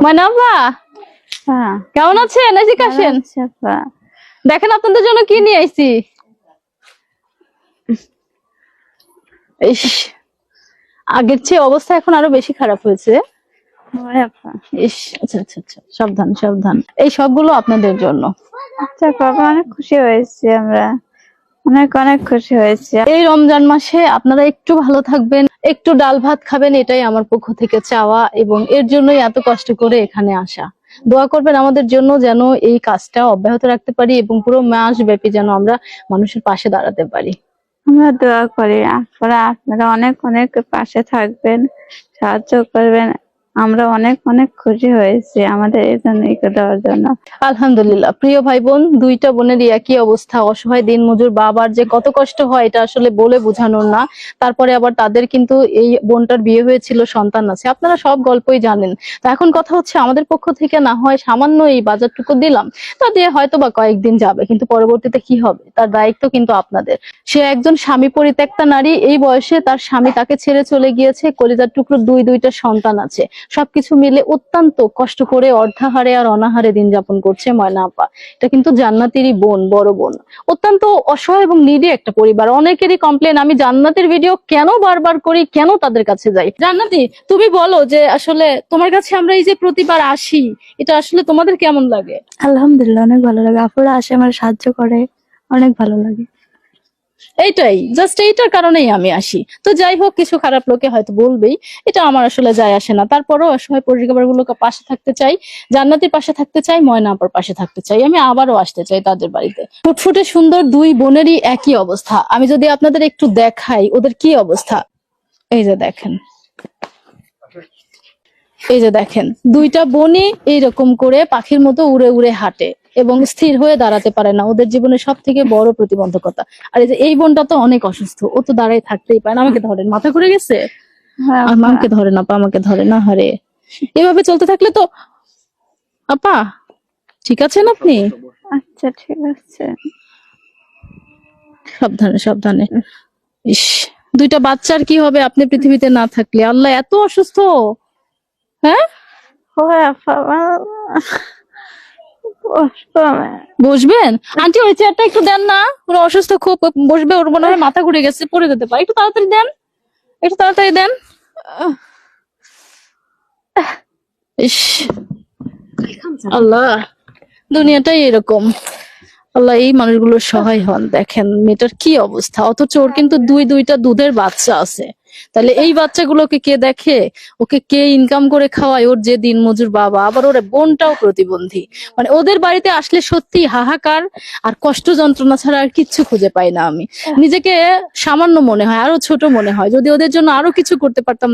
মানাবা কেমন আছেন? এদিকে আসেন, দেখেন আপনাদের জন্য কি নিয়ে আইছি। ইস, আগের চেয়ে অবস্থা এখন আরো বেশি খারাপ হয়েছে। ইস, আচ্ছা আচ্ছা আচ্ছা, সাবধান সাবধান। এই সবগুলো আপনাদের জন্য। আচ্ছা বাবা, অনেক খুশি হয়েছি আমরা, অনেক অনেক খুশি হয়েছি। এই রমজান মাসে আপনারা একটু ভালো থাকবেন, একটু ডাল ভাত খাবেন, এটাই আমার পক্ষ থেকে চাওয়া, এবং এর জন্যই এত কষ্ট করে এখানে আসা। দোয়া করবেন আমাদের জন্য যেন এই কাজটা অব্যাহত রাখতে পারি এবং পুরো মাস ব্যাপী যেন আমরা মানুষের পাশে দাঁড়াতে পারি। আমরা দোয়া করি আপনারা অনেক অনেক পাশে থাকবেন, সাহায্য করবেন। আমরা অনেক অনেক খুশি হয়েছি আমাদের এই জন্য দেওয়ার জন্য। আলহামদুলিল্লাহ। প্রিয় ভাই বোন, দুইটা বোনেরই একই অবস্থা, অসহায় দিনমজুর বাবার যে কত কষ্ট হয় এটা আসলে বলে বোঝানোর না। তারপরে আবার তাদের কিন্তু এই বোনটার বিয়ে হয়েছিল, সন্তান আছে, আপনারা সব গল্পই জানেন। তো এখন কথা হচ্ছে আমাদের পক্ষ থেকে না হয় সামান্য এই বাজারটুকু দিলাম, তা দিয়ে হয়তো বা কয়েকদিন যাবে, কিন্তু পরবর্তীতে কি হবে তার দায়িত্ব কিন্তু আপনাদের। সে একজন স্বামী পরিত্যক্তা নারী, এই বয়সে তার স্বামী তাকে ছেড়ে চলে গিয়েছে, কলিজার টুকরো দুইটা সন্তান আছে, সবকিছু মিলে অত্যন্ত কষ্ট করে অর্ধাহারে আর অনাহারে দিন যাপন করছে ময়না আপা। এটা কিন্তু জান্নাতেরই বোন, বড় বোন, অত্যন্ত অসহায় এবং নিডি একটা পরিবার। অনেকেরই কমপ্লেন, আমি জান্নাতের ভিডিও কেন বারবার করি, কেন তাদের কাছে যাই। জান্নাতি, তুমি বলো যে আসলে তোমার কাছে আমরা এই যে প্রতিবার আসি, এটা আসলে তোমাদের কেমন লাগে? আলহামদুলিল্লাহ, অনেক ভালো লাগে। আপুরা আসে, আমার সাহায্য করে, অনেক ভালো লাগে। এইটাই, জাস্ট এইটার কারণেই আমি আসি। তো যাই হোক, কিছু খারাপ লোকে হয়তো বলবেই, এটা আমার আসলে যায় আসে না। তারপরও অসহায় পরিবারগুলোকে পাশে থাকতে চাই, জান্নাতের পাশে থাকতে চাই, ময়না আপার পাশে থাকতে চাই। আমি আবারও আসতে চাই তাদের বাড়িতে। ফুটফুটে সুন্দর দুই বোনেরই একই অবস্থা। আমি যদি আপনাদের একটু দেখাই ওদের কি অবস্থা, এই যে দেখেন, এই যে দেখেন, দুইটা বোনই এইরকম করে পাখির মতো উড়ে উড়ে হাঁটে এবং স্থির হয়ে দাঁড়াতে পারে না, ওদের জীবনের সব থেকে বড় প্রতিবন্ধকতা। আর এই যে এই বোনটা তো অনেক অসুস্থ, ও তো দাঁড়ায় থাকতেই পারে না। আমাকে ধরেন, মাথা ঘুরে গেছে, আমাকে ধরেন আপা, আমাকে ধরে না। হারে, এভাবে চলতে থাকলে তো। আপা ঠিক আছেন আপনি? আচ্ছা ঠিক আছে, সাবধানে সাবধানে। ইস, দুইটা বাচ্চার কি হবে আপনি পৃথিবীতে না থাকলে? আল্লাহ, এত অসুস্থ। হ্যাঁ, বসবেন আন্টি, ওই চেয়ারটা একটু দেন না, ওর অসুস্থ খুব, বসবে, ওর মনে হয় মাথা ঘুরে গেছে, পড়ে যেতে পারে, একটু তাড়াতাড়ি দেন, একটু তাড়াতাড়ি দেন। ইস, আল্লাহ, দুনিয়াটাই এরকম। আল্লাহ, এই মানুষগুলোর সহায় হন। দেখেন মেয়েটার কি অবস্থা, অথচ ওর কিন্তু দুইটা দুধের বাচ্চা আছে। তাহলে এই বাচ্চাগুলোকে কে দেখে, ওকে কে ইনকাম করে খাওয়ায়? ওর যে দিনমজুর বাবা, আবার ওর বোনটাও প্রতিবন্ধী। মানে ওদের বাড়িতে আসলে সত্যি হাহাকার আর কষ্ট যন্ত্রণা ছাড়া আর কিচ্ছু খুঁজে পাই না আমি। নিজেকে সামান্য মনে হয়, আরো ছোট মনে হয়। যদি ওদের জন্য আরো কিছু করতে পারতাম